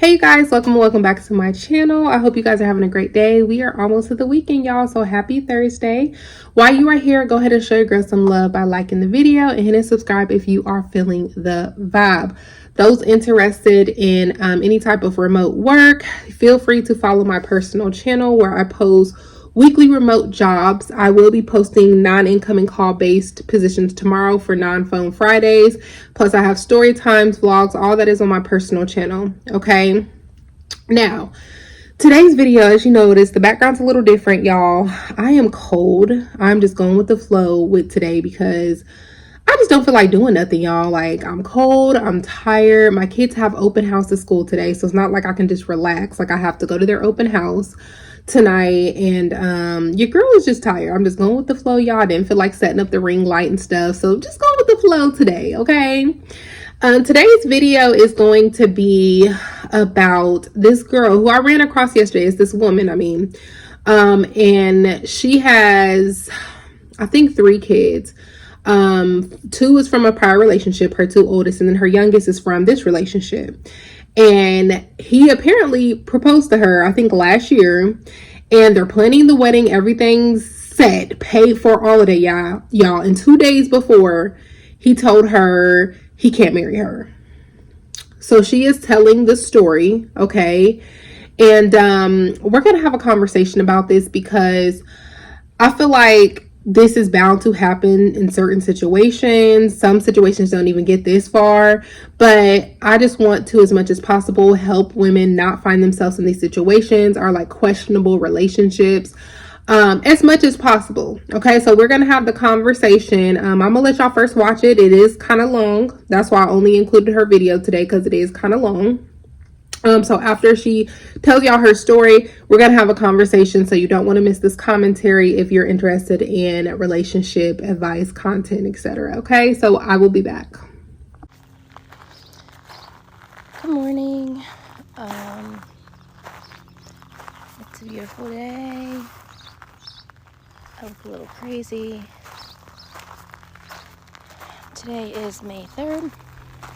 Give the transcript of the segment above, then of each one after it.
Hey guys, welcome back to my channel. I hope you guys are having a great day. We are almost to the weekend, y'all, so happy Thursday. While you are here, go ahead and show your girl some love by liking the video and hitting subscribe if you are feeling the vibe. Those interested in any type of remote work, feel free to follow my personal channel where I post weekly remote jobs. I will be posting non-incoming call-based positions tomorrow for non-phone Fridays. Plus, I have story times, vlogs, all that is on my personal channel. Okay. Now, today's video, as you notice, the background's a little different, y'all. I am cold. I'm just going with the flow with today because I just don't feel like doing nothing, y'all. Like, I'm cold, I'm tired. My kids have open house at school today, so it's not like I can just relax. Like, I have to go to their open house tonight, and your girl is just tired. I'm just going with the flow, y'all. I didn't feel like setting up the ring light and stuff, so just going with the flow today, okay? Today's video is going to be about this girl who I ran across yesterday. It's this woman, and she has, I think, 3 kids. 2 is from a prior relationship, her 2 oldest, and then her youngest is from this relationship. And he apparently proposed to her, I think, last year, and they're planning the wedding. Everything's set, paid for, all of it, y'all. And 2 days before, he told her he can't marry her. So she is telling the story, okay? And we're gonna have a conversation about this because I feel like this is bound to happen in certain situations. Some situations don't even get this far, but I just want to, as much as possible, help women not find themselves in these situations or like questionable relationships as much as possible. Okay, so we're gonna have the conversation. I'm gonna let y'all first watch it. It is kind of long. That's why I only included her video today, because it is kind of long. So after she tells y'all her story, we're going to have a conversation. So you don't want to miss this commentary if you're interested in relationship advice, content, etc. Okay, so I will be back. Good morning. It's a beautiful day. I look a little crazy. Today is May 3rd,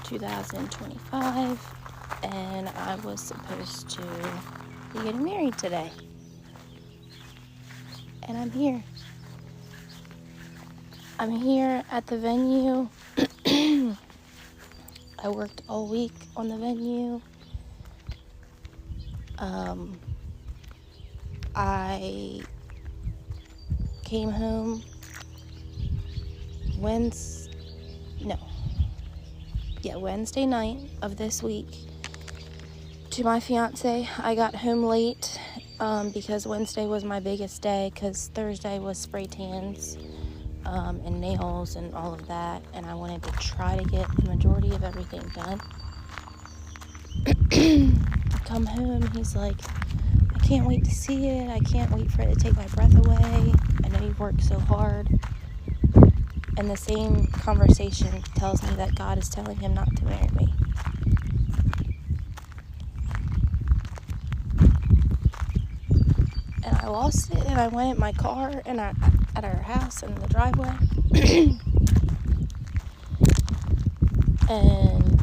2025. And I was supposed to be getting married today. And I'm here. I'm here at the venue. I worked all week on the venue. I came home Wednesday night of this week to my fiance. I got home late because Wednesday was my biggest day, because Thursday was spray tans and nails and all of that, and I wanted to try to get the majority of everything done. Come home, he's like, I can't wait to see it. I can't wait for it to take my breath away. I know you've worked so hard. And the same conversation tells me that God is telling him not to marry me. And I lost it, and I went in my car and at our house in the driveway. And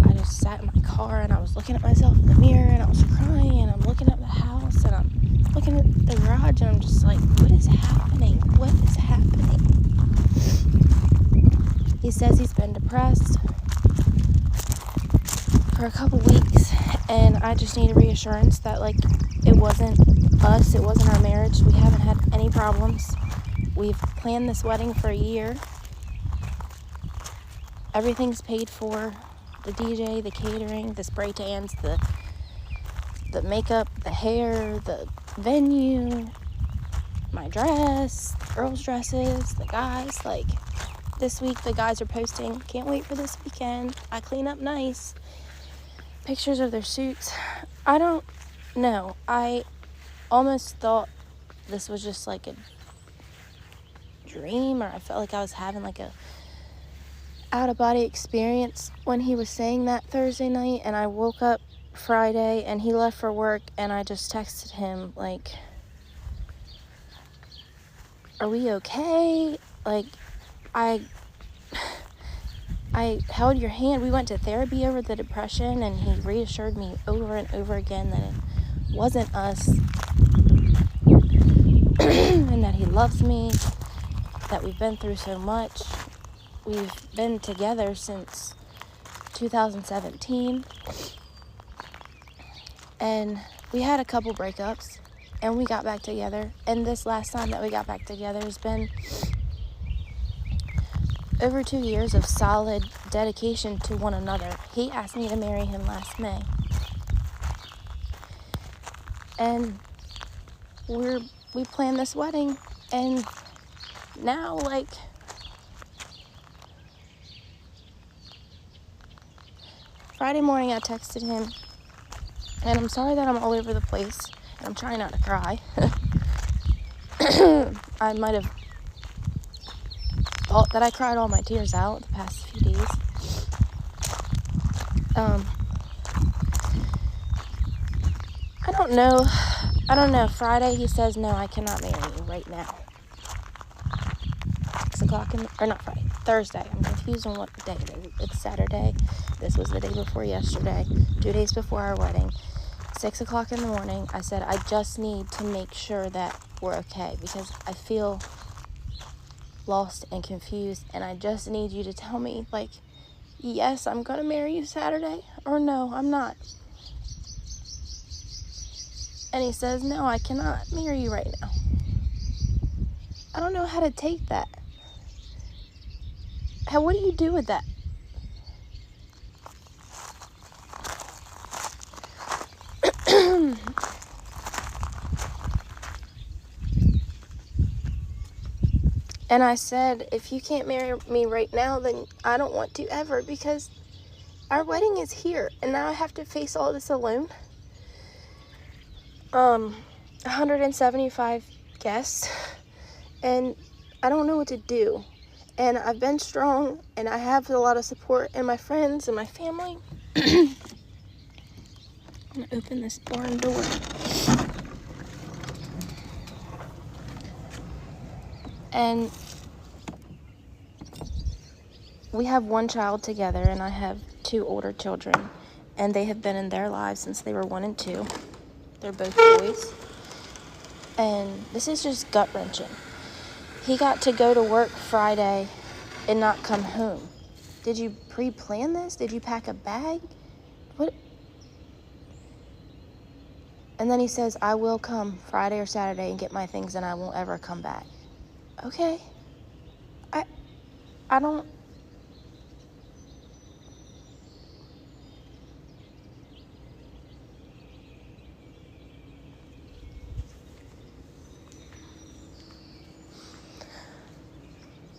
I just sat in my car and I was looking at myself in the mirror and I was crying, and I'm looking at the house and I'm looking at the garage and I'm just like, what is happening? What is happening? He says he's been depressed for a couple weeks, and I just need a reassurance that, like, it wasn't us, it wasn't our marriage. We haven't had any problems. We've planned this wedding for a year. Everything's paid for. The DJ, the catering, the spray tans, the makeup, the hair, the venue, my dress, the girls' dresses, the guys. Like, this week the guys are posting, can't wait for this weekend. I clean up nice. Pictures of their suits. I don't know. I almost thought this was just like a dream, or I felt like I was having like a out-of-body experience when he was saying that Thursday night. And I woke up Friday and he left for work, and I just texted him like, are we okay? Like, I held your hand. We went to therapy over the depression, and he reassured me over and over again that it wasn't us and that he loves me, that we've been through so much. We've been together since 2017, and we had a couple breakups, and we got back together. And this last time that we got back together has been over 2 years of solid dedication to one another. He asked me to marry him last May, and we planned this wedding, and now, like, Friday morning I texted him, and I'm sorry that I'm all over the place, and I'm trying not to cry. I might have thought that I cried all my tears out the past few days. I don't know. Friday he says, no, I cannot marry you right now. 6 o'clock or not Friday, Thursday. I'm confused on what day it is. It's Saturday. This was the day before yesterday, 2 days before our wedding. 6 o'clock in the morning, I said, I just need to make sure that we're okay, because I feel lost and confused, and I just need you to tell me, like, yes, I'm gonna marry you Saturday, or no, I'm not. And he says, no, I cannot marry you right now. I don't know how to take that. What do you do with that? And I said, if you can't marry me right now, then I don't want to ever, because our wedding is here, and now I have to face all this alone. 175 guests, and I don't know what to do. And I've been strong, and I have a lot of support in my friends and my family. I'm gonna open this barn door. And we have one child together, and I have 2 older children, and they have been in their lives since they were 1 and 2. They're both boys. And this is just gut-wrenching. He got to go to work Friday and not come home. Did you pre-plan this? Did you pack a bag? What? And then he says, I will come Friday or Saturday and get my things, and I won't ever come back. Okay. I don't...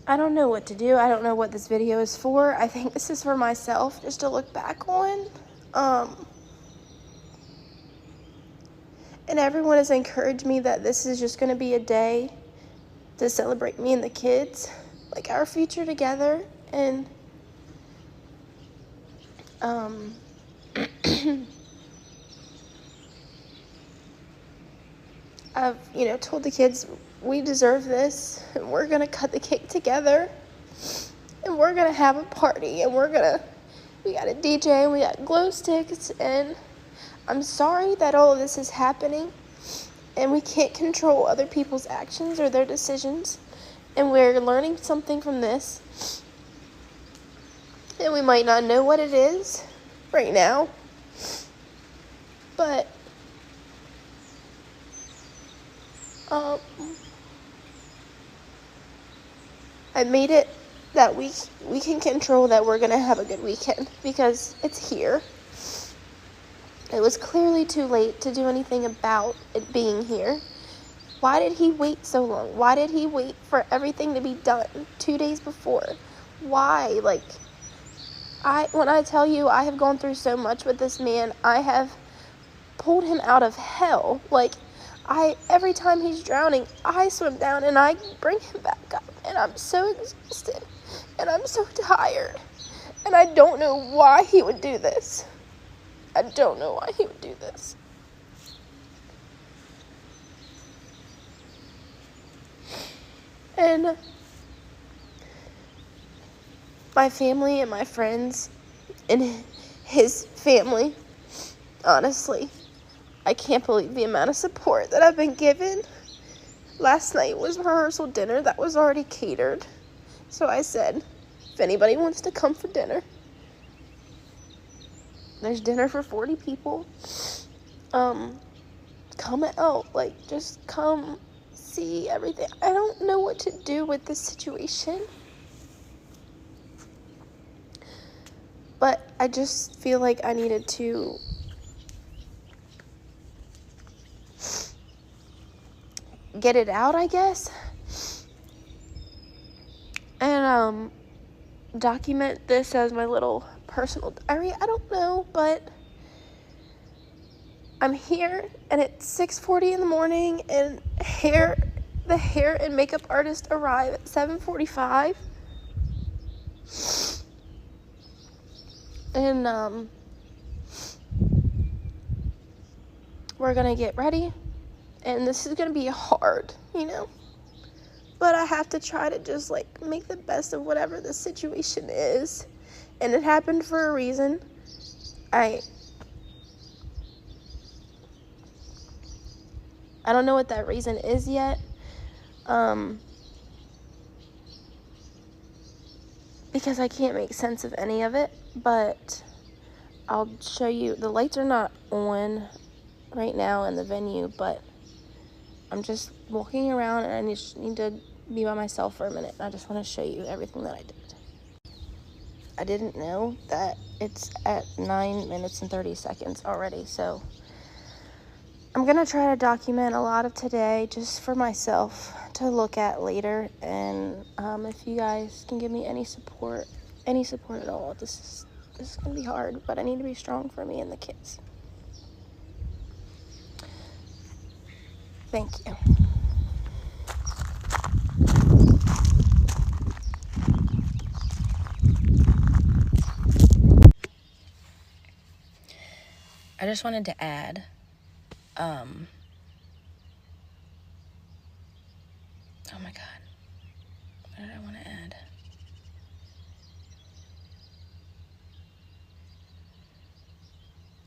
I don't know what to do. I don't know what this video is for. I think this is for myself, just to look back on. And everyone has encouraged me that this is just going to be a day to celebrate me and the kids, like our future together. And I've, told the kids we deserve this, and we're going to cut the cake together, and we're going to have a party, and we got a DJ, and we got glow sticks, and I'm sorry that all of this is happening, and we can't control other people's actions or their decisions, and we're learning something from this, and we might not know what it is right now, but I made it that we can control that we're gonna have a good weekend, because it's here. It was clearly too late to do anything about it being here. Why did he wait so long? Why did he wait for everything to be done 2 days before? Why? When I tell you I have gone through so much with this man, I have pulled him out of hell. Every time he's drowning, I swim down and I bring him back up. And I'm so exhausted. And I'm so tired. And I don't know why he would do this. I don't know why he would do this. And my family and my friends and his family, honestly. I can't believe the amount of support that I've been given. Last night was rehearsal dinner that was already catered. So I said, if anybody wants to come for dinner, there's dinner for 40 people. Come out. Like, just come see everything. I don't know what to do with this situation. But I just feel like I needed to get it out, I guess. And document this as my little personal diary. I don't know, but I'm here and it's 6:40 in the morning, and the hair and makeup artist arrive at 7:45. And we're gonna get ready, and this is gonna be hard, but I have to try to just like make the best of whatever the situation is, and it happened for a reason. I don't know what that reason is yet, because I can't make sense of any of it, but I'll show you. The lights are not on right now in the venue, but I'm just walking around and I just need to be by myself for a minute. I just want to show you everything that I did. I didn't know that it's at 9 minutes and 30 seconds already, so I'm going to try to document a lot of today just for myself to look at later. And if you guys can give me any support at all, this is going to be hard, but I need to be strong for me and the kids. Thank you. I just wanted to add, oh my God, what did I want to add?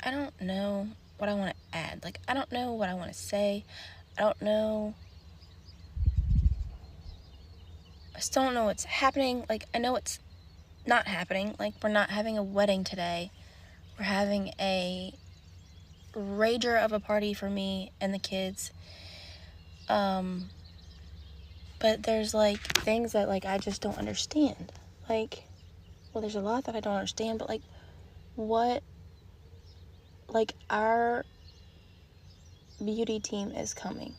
I don't know what I want to add. Like, I don't know what I want to say. I don't know. I still don't know what's happening. Like, I know it's not happening. Like, we're not having a wedding today. We're having a rager of a party for me and the kids. But there's, like, things that, like, I just don't understand. Like, well, there's a lot that I don't understand, but, like, what, like, our beauty team is coming.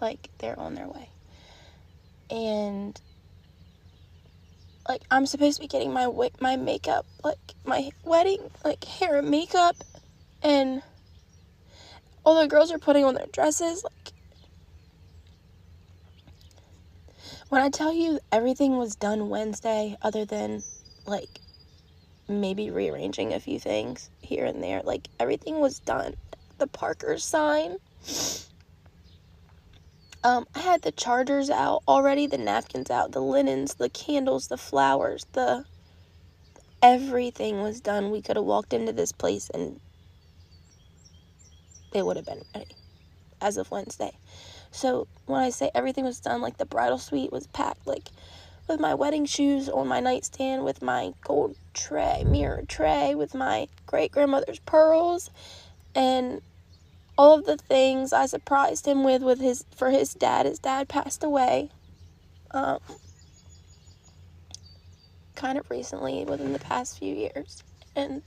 Like, they're on their way. And, like, I'm supposed to be getting my makeup, like, my wedding, like, hair and makeup, and all the girls are putting on their dresses. Like, when I tell you everything was done Wednesday, other than, like, maybe rearranging a few things here and there, like, everything was done. The Parker's sign, I had the chargers out already, the napkins out, the linens, the candles, the flowers, everything was done. We could have walked into this place and it would have been ready as of Wednesday. So when I say everything was done, like, the bridal suite was packed, like, with my wedding shoes on my nightstand, with my gold mirror tray, with my great-grandmother's pearls, and all of the things I surprised him with for his dad. His dad passed away, kind of recently, within the past few years, and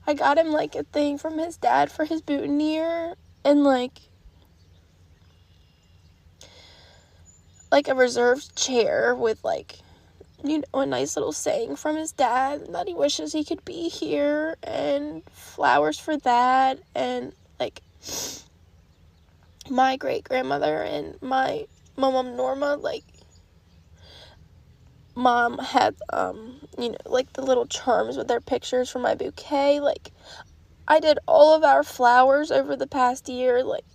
I got him, like, a thing from his dad for his boutonniere, and, like a reserved chair with, like, a nice little saying from his dad that he wishes he could be here, and flowers for that, and, like, my great-grandmother and my mom Norma, like, mom had, like, the little charms with their pictures for my bouquet. Like, I did all of our flowers over the past year. Like,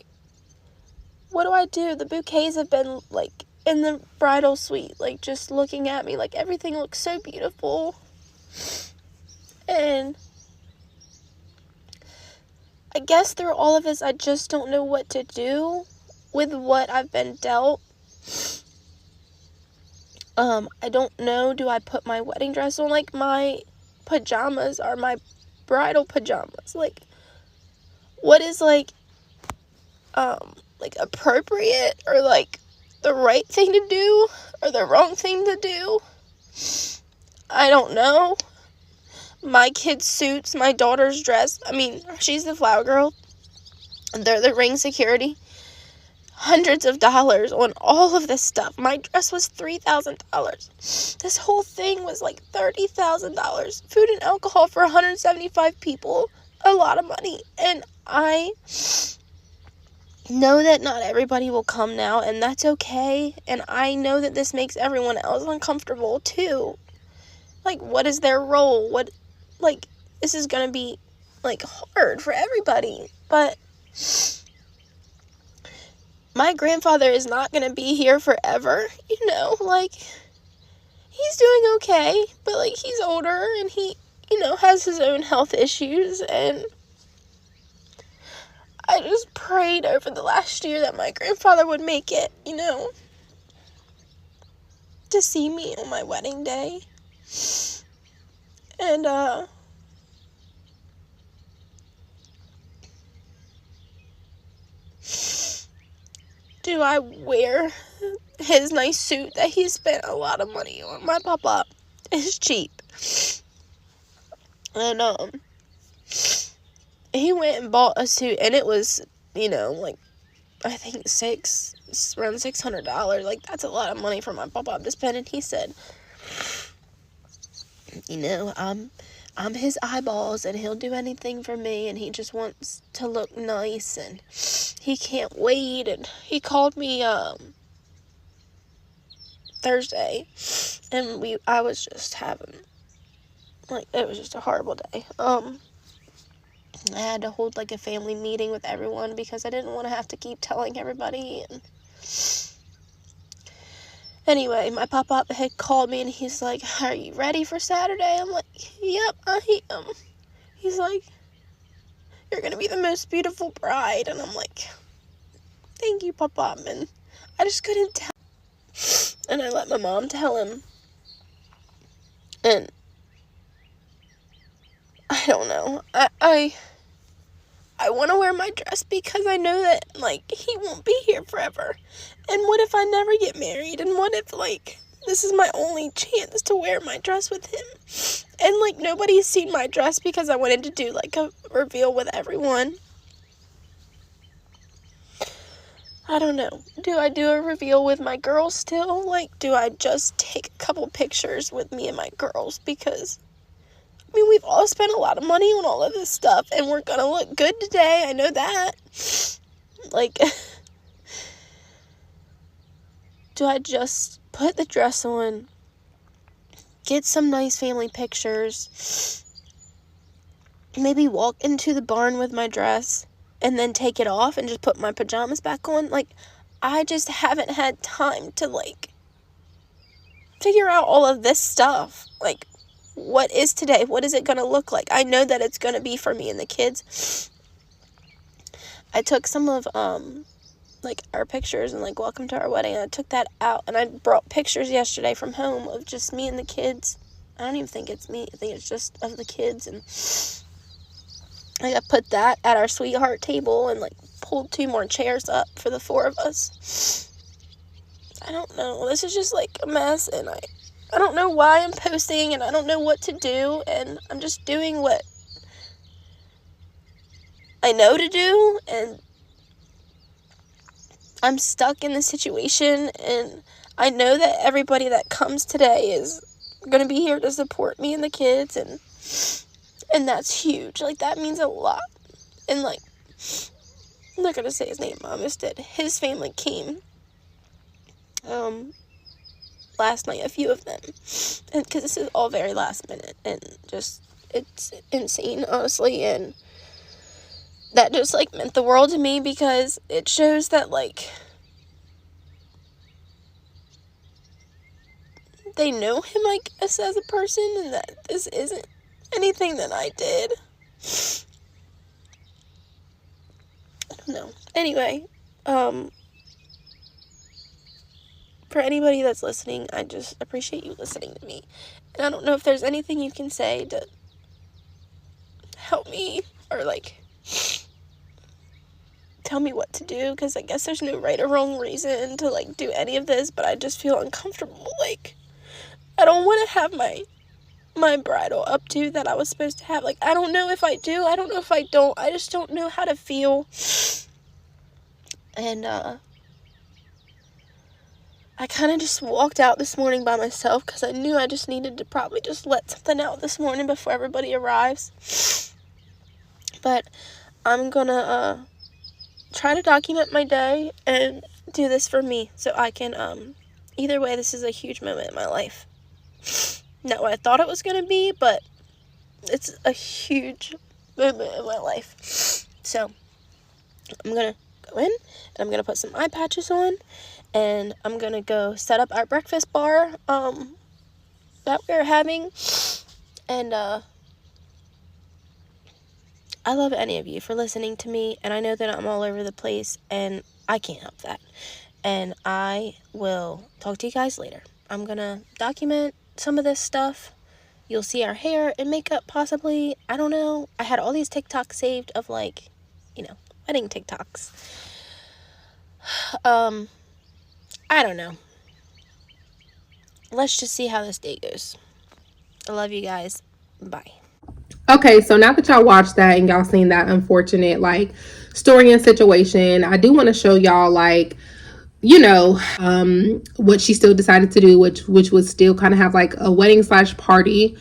what do? The bouquets have been, like, in the bridal suite, like, just looking at me, like, everything looks so beautiful. And I guess through all of this, I just don't know what to do with what I've been dealt. I don't know, do I put my wedding dress on? Like, my pajamas are my bridal pajamas. Like, what is, like, appropriate, or, like, the right thing to do, or the wrong thing to do? I don't know. My kids' suits, my daughter's dress, I mean, she's the flower girl, they're the ring security. Hundreds of dollars on all of this stuff. My dress was $3,000. This whole thing was like $30,000. Food and alcohol for 175 people. A lot of money. And I know that not everybody will come now, and that's okay. And I know that this makes everyone else uncomfortable too. Like, what is their role? This is gonna be, like, hard for everybody. But my grandfather is not going to be here forever, like, he's doing okay, but, like, he's older, and he, has his own health issues, and I just prayed over the last year that my grandfather would make it, to see me on my wedding day. And, do I wear his nice suit that he spent a lot of money on? My papa is cheap. And, he went and bought a suit, and it was, like, I think around $600. Like, that's a lot of money for my papa to spend. And he said, I'm his eyeballs, and he'll do anything for me, and he just wants to look nice, and he can't wait. And he called me Thursday, and I was just having, like, it was just a horrible day. I had to hold, like, a family meeting with everyone because I didn't want to have to keep telling everybody. And anyway, my pop-up had called me, and he's like, are you ready for Saturday? I'm like, yep, I am. He's like, you're going to be the most beautiful bride. And I'm like, thank you, Pop-Up. And I just couldn't tell. And I let my mom tell him. And I don't know. I want to wear my dress because I know that, like, he won't be here forever. And what if I never get married? And what if, like, this is my only chance to wear my dress with him? And, like, nobody's seen my dress because I wanted to do, like, a reveal with everyone. I don't know. Do I do a reveal with my girls still? Like, do I just take a couple pictures with me and my girls? Because, I mean, we've all spent a lot of money on all of this stuff, and we're gonna look good today. I know that. Like, do I just put the dress on, get some nice family pictures, maybe walk into the barn with my dress, and then take it off and just put my pajamas back on? Like, I just haven't had time to, like, figure out all of this stuff. Like, what is today? What is it going to look like? I know that it's going to be for me and the kids. I took some of, like, our pictures and, like, welcome to our wedding, and I took that out, and I brought pictures yesterday from home of just me and the kids. I don't even think it's me. I think it's just of the kids, and I put that at our sweetheart table and, like, pulled 2 more chairs up for the 4 of us. I don't know. This is just, like, a mess, and I don't know why I'm posting, and I don't know what to do, and I'm just doing what I know to do, and I'm stuck in this situation, and I know that everybody that comes today is going to be here to support me and the kids, and that's huge. Like, that means a lot. And, like, I'm not going to say his name, I almost did. His family came last night, a few of them, and because this is all very last minute, and just, it's insane, honestly, and that just, like, meant the world to me, because it shows that, like, they know him, I guess, as a person, and that this isn't anything that I did. I don't know. Anyway, for anybody that's listening, I just appreciate you listening to me. And I don't know if there's anything you can say to help me or, like, tell me what to do, because I guess there's no right or wrong reason to, like, do any of this, but I just feel uncomfortable. Like, I don't want to have my bridal updo that I was supposed to have. Like, I don't know if I do. I don't know if I don't. I just don't know how to feel. And, I kind of just walked out this morning by myself because I knew I just needed to probably just let something out this morning before everybody arrives. But I'm gonna try to document my day and do this for me so I can, either way, this is a huge moment in my life. Not what I thought it was gonna be, but it's a huge moment in my life. So I'm gonna go in and I'm gonna put some eye patches on. And I'm going to go set up our breakfast bar that we're having. And I love any of you for listening to me. And I know that I'm all over the place. And I can't help that. And I will talk to you guys later. I'm going to document some of this stuff. You'll see our hair and makeup possibly. I don't know. I had all these TikToks saved of, like, you know, wedding TikToks. I don't know. Let's just see how this day goes. I love you guys. Bye. Okay, so now that y'all watched that and y'all seen that unfortunate, like, story and situation, I do want to show y'all, like, you know, what she still decided to do, which was still kind of have, like, a wedding / party.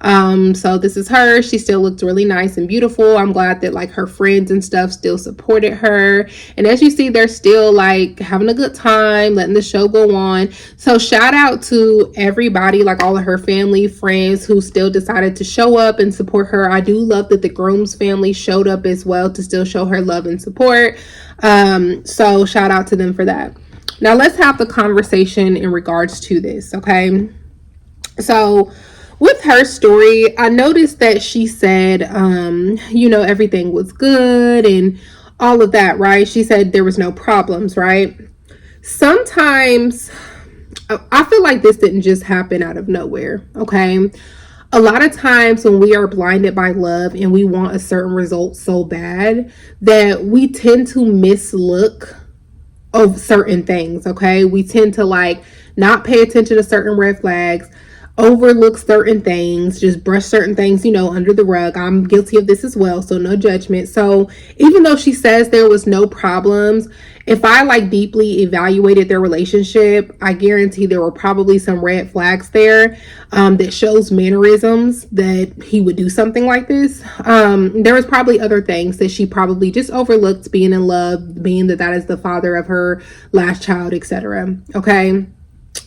So this is her. She still looked really nice and beautiful. I'm glad that, like, her friends and stuff still supported her. And as you see, they're still, like, having a good time, letting the show go on. So shout out to everybody, like all of her family, friends who still decided to show up and support her. I do love that the groom's family showed up as well to still show her love and support. So shout out to them for that. Now let's have the conversation in regards to this, okay? So with her story, I noticed that she said, you know, everything was good and all of that, right? She said there was no problems, right? Sometimes I feel like this didn't just happen out of nowhere, okay? A lot of times when we are blinded by love and we want a certain result so bad that we tend to mislook of certain things, okay? We tend to, like, not pay attention to certain red flags, overlook certain things, just brush certain things, you know, under the rug. I'm guilty of this as well, so no judgment. So even though she says there was no problems, if I, like, deeply evaluated their relationship, I guarantee there were probably some red flags there that shows mannerisms that he would do something like this. There was probably other things that she probably just overlooked, being in love, being that is the father of her last child, etc. Okay.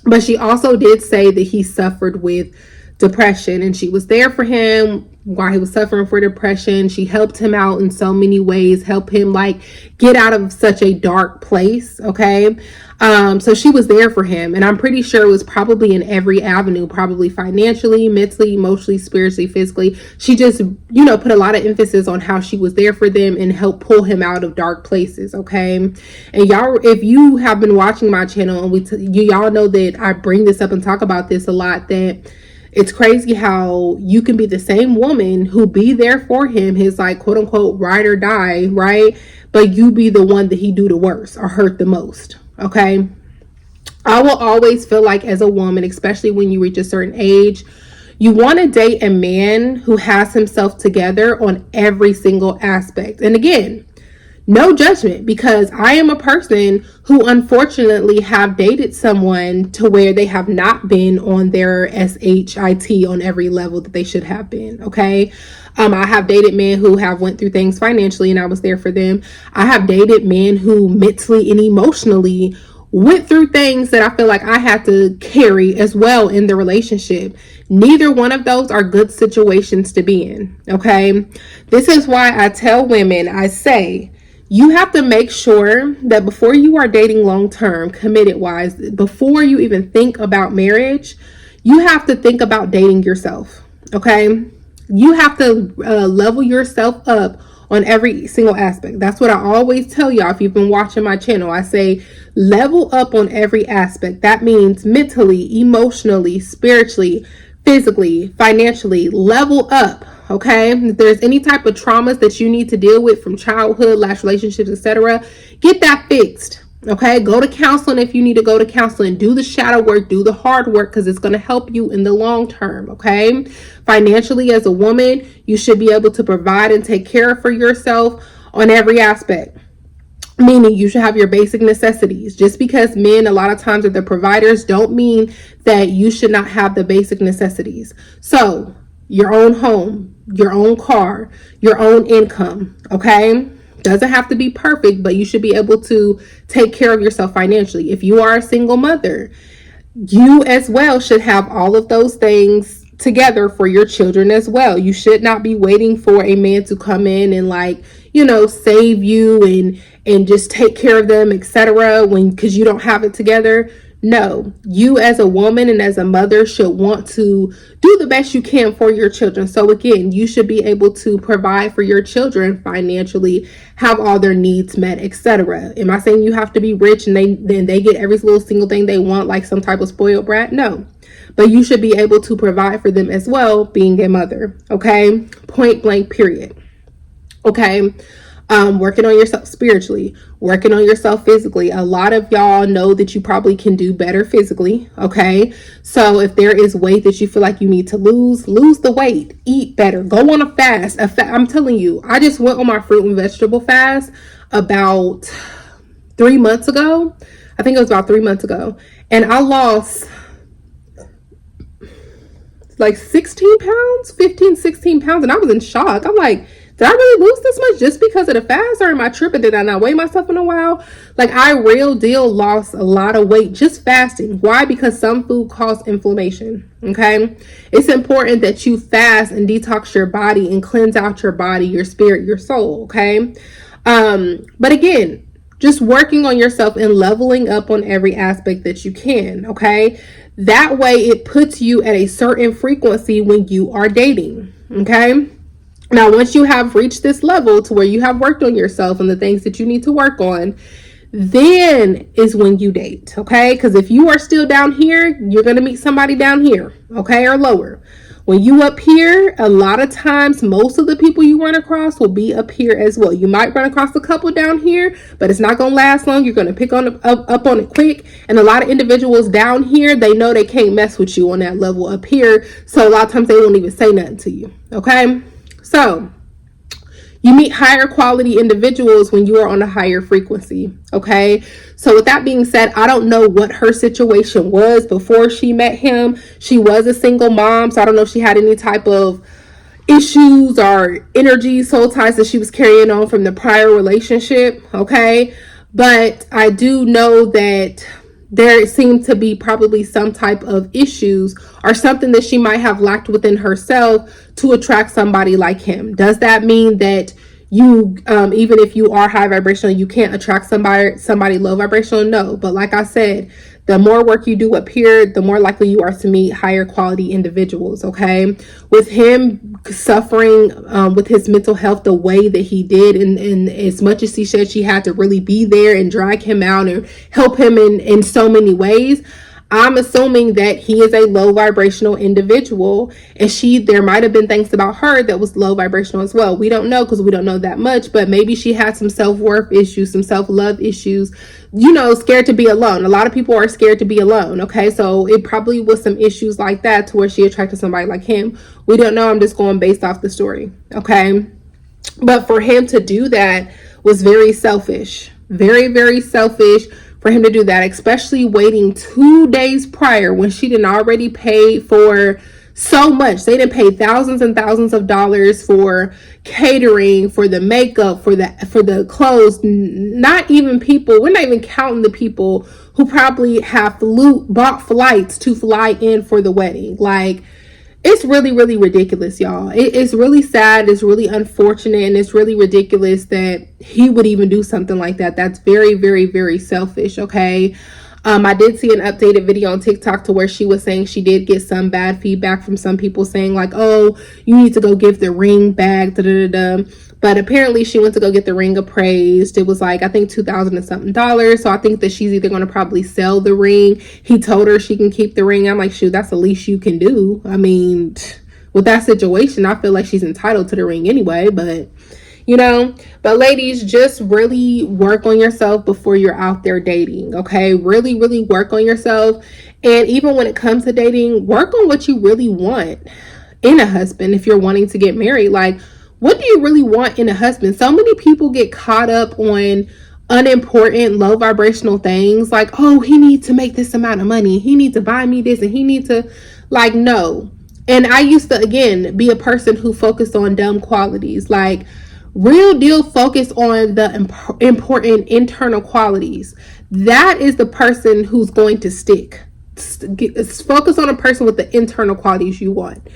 But she also did say that he suffered with depression and she was there for him while he was suffering for depression. She helped him out in so many ways, help him, like, get out of such a dark place, okay? So she was there for him, and I'm pretty sure it was probably in every avenue, probably financially, mentally, emotionally, spiritually, physically. She just, you know, put a lot of emphasis on how she was there for them and helped pull him out of dark places, okay? And y'all, if you have been watching my channel, and y'all know that I bring this up and talk about this a lot, that it's crazy how you can be the same woman who be there for him, his, like, quote unquote ride or die, right? But you be the one that he do the worst or hurt the most, okay? I will always feel like, as a woman, especially when you reach a certain age, you want to date a man who has himself together on every single aspect. And again, no judgment, because I am a person who unfortunately have dated someone to where they have not been on their SHIT on every level that they should have been, okay? I have dated men who have went through things financially and I was there for them. I have dated men who mentally and emotionally went through things that I feel like I had to carry as well in the relationship. Neither one of those are good situations to be in, okay? This is why I tell women, I say, you have to make sure that before you are dating long-term, committed wise, before you even think about marriage, you have to think about dating yourself. Okay. You have to level yourself up on every single aspect. That's what I always tell y'all. If you've been watching my channel, I say level up on every aspect. That means mentally, emotionally, spiritually, physically, financially, level up. Okay. If there's any type of traumas that you need to deal with from childhood, last relationships, etc., get that fixed. Okay, go to counseling if you need to go to counseling. Do the shadow work, do the hard work, because it's going to help you in the long term. Okay, financially, as a woman, you should be able to provide and take care for yourself on every aspect. Meaning you should have your basic necessities. Just because men a lot of times are the providers don't mean that you should not have the basic necessities. So your own home, your own car, your own income. Okay, doesn't have to be perfect, but you should be able to take care of yourself financially. If you are a single mother, you as well should have all of those things together for your children as well. You should not be waiting for a man to come in and save you and just take care of them, etc., because you don't have it together. No, you as a woman and as a mother should want to do the best you can for your children. So again, you should be able to provide for your children financially, have all their needs met, etc. Am I saying you have to be rich and they get every little single thing they want, like some type of spoiled brat? No, but you should be able to provide for them as well, being a mother. Okay, point blank, period. Okay. Working on yourself spiritually, working on yourself physically. A lot of y'all know that you probably can do better physically. Okay. So if there is weight that you feel like you need to lose the weight, eat better, go on a fast. I'm telling you, I just went on my fruit and vegetable fast about 3 months ago. I think it was about 3 months ago. And I lost like 16 pounds, 15, 16 pounds. And I was in shock. I'm like, did I really lose this much just because of the fast, or am I tripping? Did I not weigh myself in a while? Like, I real deal lost a lot of weight just fasting. Why? Because some food causes inflammation. Okay. It's important that you fast and detox your body and cleanse out your body, your spirit, your soul. Okay. But again, just working on yourself and leveling up on every aspect that you can. Okay. That way it puts you at a certain frequency when you are dating. Okay. Now, once you have reached this level to where you have worked on yourself and the things that you need to work on, then is when you date. Okay. Because if you are still down here, you're going to meet somebody down here. Okay. Or lower. When you up here, a lot of times, most of the people you run across will be up here as well. You might run across a couple down here, but it's not going to last long. You're going to pick up on it quick. And a lot of individuals down here, they know they can't mess with you on that level up here. So a lot of times they won't even say nothing to you. Okay. So you meet higher quality individuals when you are on a higher frequency. Okay. So with that being said, I don't know what her situation was before she met him. She was a single mom. So I don't know if she had any type of issues or energy, soul ties that she was carrying on from the prior relationship. Okay. But I do know that there seemed to be probably some type of issues or something that she might have lacked within herself to attract somebody like him. Does that mean that you, even if you are high vibrational, you can't attract somebody low vibrational? No. But like I said, the more work you do up here, the more likely you are to meet higher quality individuals. Okay. With him suffering with his mental health the way that he did, and as much as she said she had to really be there and drag him out and help him in so many ways, I'm assuming that he is a low vibrational individual, and there might have been things about her that was low vibrational as well. We don't know because we don't know that much, but maybe she had some self-worth issues, some self-love issues, scared to be alone. A lot of people are scared to be alone. Okay. So it probably was some issues like that to where she attracted somebody like him. We don't know. I'm just going based off the story. Okay. But for him to do that was very selfish, very, very selfish. For him to do that, especially waiting 2 days prior when she didn't already pay for so much. They didn't pay thousands and thousands of dollars for catering, for the makeup, for the clothes. Not even people. We're not even counting the people who probably have bought flights to fly in for the wedding. Like, it's really, really ridiculous, y'all. It's really sad. It's really unfortunate. And it's really ridiculous that he would even do something like that. That's very, very, very selfish. Okay. I did see an updated video on TikTok to where she was saying she did get some bad feedback from some people saying like, oh, you need to go give the ring back, da da da da. But apparently she went to go get the ring appraised. It was like, I think $2,000 and something dollars. So I think that she's either going to probably sell the ring. He told her she can keep the ring. I'm like, shoot, that's the least you can do. I mean, with that situation, I feel like she's entitled to the ring anyway, but but ladies, just really work on yourself before you're out there dating. Okay, really, really work on yourself. And even when it comes to dating, work on what you really want in a husband. If you're wanting to get married, like, what do you really want in a husband? So many people get caught up on unimportant, low vibrational things like, oh, he needs to make this amount of money, he needs to buy me this, and he needs to, like, no. And I used to, again, be a person who focused on dumb qualities. Like, real deal focus on the important internal qualities. That is the person who's going to stick. Focus on a person with the internal qualities you want.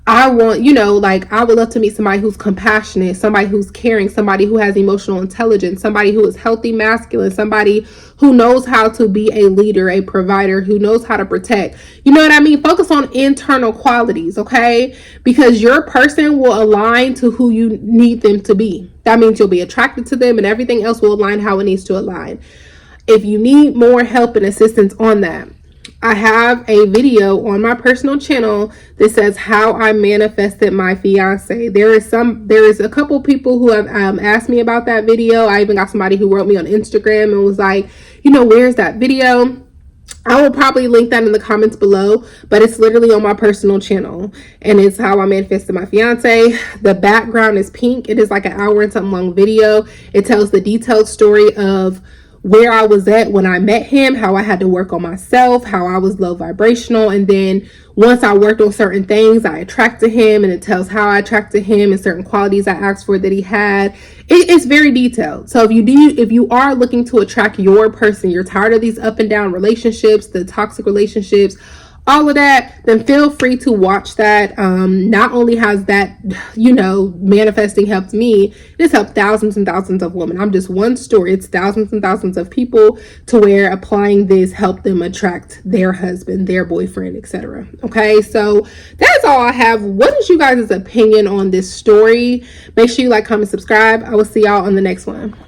I want, like, I would love to meet somebody who's compassionate, somebody who's caring, somebody who has emotional intelligence, somebody who is healthy masculine, somebody who knows how to be a leader, a provider, who knows how to protect. You know what I mean? Focus on internal qualities, okay? Because your person will align to who you need them to be. That means you'll be attracted to them and everything else will align how it needs to align. If you need more help and assistance on that, I have a video on my personal channel that says how I manifested my fiance. There is a couple people who have asked me about that video. I even got somebody who wrote me on Instagram and was like, where's that video? I will probably link that in the comments below, but it's literally on my personal channel, and it's how I manifested my fiance. The background is pink. It is like an hour and something long video. It tells the detailed story of where I was at when I met him, how I had to work on myself, how I was low vibrational, and then once I worked on certain things, I attracted him, and it tells how I attracted him and certain qualities I asked for that he had. It's very detailed. So if you are looking to attract your person, you're tired of these up and down relationships, the toxic relationships, all of that, then feel free to watch that. Not only has that, manifesting helped me, it's helped thousands and thousands of women. I'm just one story. It's thousands and thousands of people to where applying this helped them attract their husband, their boyfriend, etc. Okay, so that's all I have. What is you guys' opinion on this story? Make sure you like, comment, subscribe. I will see y'all on the next one.